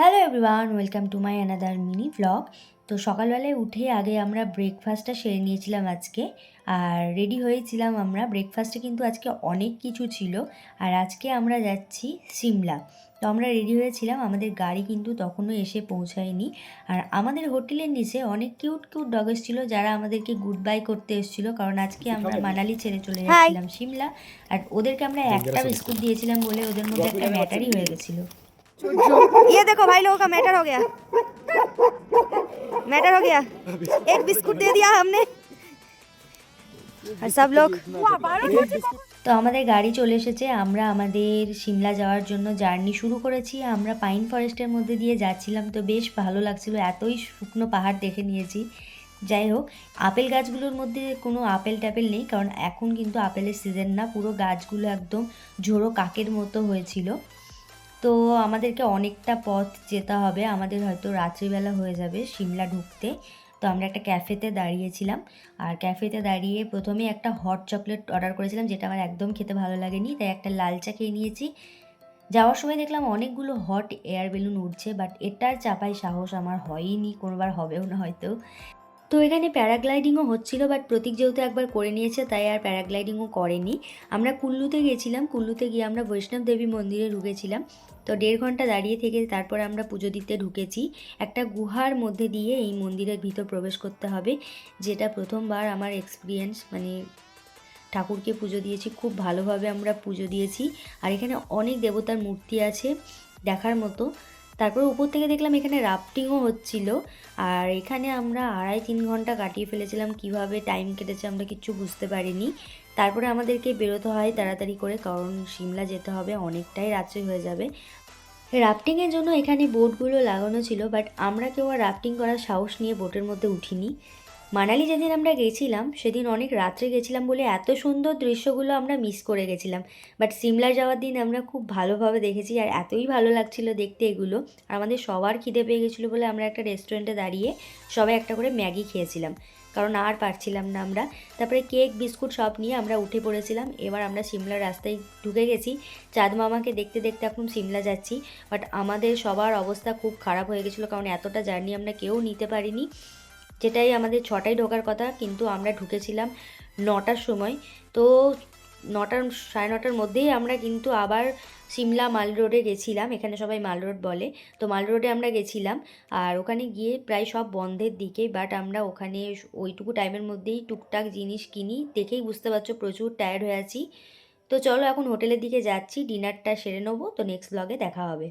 Hello everyone, welcome to my another mini vlog. তো সকালবেলায় উঠে আগে আমরা ব্রেকফাস্টটা সেরে নিয়েছিলাম আজকে, আর রেডি হয়েছিলাম আমরা। ব্রেকফাস্টে কিন্তু আজকে অনেক কিছু ছিল, আর আজকে আমরা যাচ্ছি সিমলা। তো আমরা রেডি হয়েছিলাম, আমাদের গাড়ি কিন্তু তখনও এসে পৌঁছায়নি। আর আমাদের হোটেলের নিচে অনেক কিউট কিউট ডগ এসেছিল, যারা আমাদেরকে গুড বাই করতে এসেছিলো, কারণ আজকে আমরা মানালি ছেড়ে চলে যাচ্ছিলাম সিমলা। আর ওদেরকে আমরা একটা বিস্কুট দিয়েছিলাম বলে ওদের মধ্যে একটা ম্যাটারই হয়ে গেছিলো। ये देखो भाई लोगों का मैटर हो गया। मैटर हो गया, एक बिस्कुट दे दिया हमने और सब लोग। তো আমাদের গাড়ি চলে এসেছে, আমরা আমাদের সিমলা যাওয়ার জন্য জার্নি শুরু করেছি। আমরা পাইন ফরেস্টের মধ্যে দিয়ে যাচ্ছিলাম, তো বেশ ভালো লাগছিল, এতই শুকনো পাহাড় দেখে নিয়েছি। যাই হোক, আপেল গাছগুলোর মধ্যে কোনো আপেল ট্যাপেল নেই, কারণ এখন কিন্তু আপেলের সিজন না, পুরো গাছগুলো একদম ঝোড়ো কাকের মতো হয়েছিল। তো আমাদেরকে অনেকটা পথ যেতে হবে, আমাদের হয়তো রাত্রিবেলা হয়ে যাবে সিমলা ঢুকতে। তো আমরা একটা ক্যাফেতে দাঁড়িয়েছিলাম, আর ক্যাফেতে দাঁড়িয়ে প্রথমে একটা হট চকলেট অর্ডার করেছিলাম, যেটা আমার একদম খেতে ভালো লাগেনি, তাই একটা লাল চা খেয়ে নিয়েছি। যাওয়ার সময় দেখলাম অনেকগুলো হট এয়ার বেলুন উঠছে, বাট এটার চাপাই সাহস আমার হয়নি, কোনোবার হবেও না হয়তো। তো এখানে প্যারাগ্লাইডিংও হচ্ছিল, বাট প্রতীক যেহেতু একবার করে নিয়েছে তাই আর প্যারাগ্লাইডিংও করেনি। আমরা কুল্লুতে গেছিলাম, কুল্লুতে গিয়ে আমরা বৈষ্ণব দেবী মন্দিরে ঢুকেছিলাম। তো 1.5 ঘন্টা দাঁড়িয়ে থেকে তারপর আমরা পুজো দিতে ঢুকেছি। একটা গুহার মধ্যে দিয়ে এই মন্দিরের ভিতর প্রবেশ করতে হবে, যেটা প্রথমবার আমার এক্সপিরিয়েন্স। মানে ঠাকুরকে পুজো দিয়েছি, খুব ভালোভাবে আমরা পুজো দিয়েছি। আর এখানে অনেক দেবতার মূর্তি আছে দেখার মতো। তারপর উপর থেকে দেখলাম এখানে রাফটিংও হচ্ছিল, আর এখানে আমরা 2.5-3 ঘন্টা কাটিয়ে ফেলেছিলাম। কিভাবে টাইম কেটেছে আমরা কিচ্ছু বুঝতে পারিনি। তারপরে আমাদেরকে বেরোতে হয় তাড়াতাড়ি করে, কারণ সিমলা যেতে হবে, অনেকটাই রাত্রি হয়ে যাবে। রাফটিংয়ের জন্য এখানে বোটগুলো লাগানো ছিল, বাট আমরা কেউ আর রাফটিং করার সাহস নিয়ে বোটের মধ্যে উঠিনি। মানালি যেদিন আমরা গেছিলাম সেদিন অনেক রাত্রে গেছিলাম বলে এত সুন্দর দৃশ্যগুলো আমরা মিস করে গেছিলাম, বাট সিমলা যাওয়ার দিন আমরা খুব ভালোভাবে দেখেছি, আর এতই ভালো লাগছিল দেখতে এগুলো। আর আমাদের সবার খিদে পেয়ে গেছিলো বলে আমরা একটা রেস্টুরেন্টে দাঁড়িয়ে সবাই একটা করে ম্যাগি খেয়েছিলাম, কারণ আর পারছিলাম না আমরা। তারপরে কেক বিস্কুট সব নিয়ে আমরা উঠে পড়েছিলাম। এবার আমরা সিমলার রাস্তায় ঢুকে গেছি, চাঁদ মামাকে দেখতে দেখতে এখন সিমলা যাচ্ছি। বাট আমাদের সবার অবস্থা খুব খারাপ হয়ে গেছিলো, কারণ এতটা জার্নি আমরা কেউ নিতে পারিনি। যেটাই আমাদের 6টায় ঢোকার কথা, কিন্তু আমরা ঢুকেছিলাম 9টার সময়। তো 9-9:30 মধ্যেই আমরা কিন্তু আবার সিমলা মাল রোডে গেছিলাম, এখানে সবাই মাল রোড বলে। তো মাল রোডে আমরা গেছিলাম, আর ওখানে গিয়ে প্রায় সব বন্ধের দিকে, বাট আমরা ওখানে ওইটুকু টাইমের মধ্যেই টুকটাক জিনিস কিনি। দেখেই বুঝতে পারছো প্রচুর টায়ার্ড হয়ে আছি। তো চলো এখন হোটেলের দিকে যাচ্ছি, ডিনারটা সেরে নেবো। তো নেক্সট ব্লগে দেখা হবে।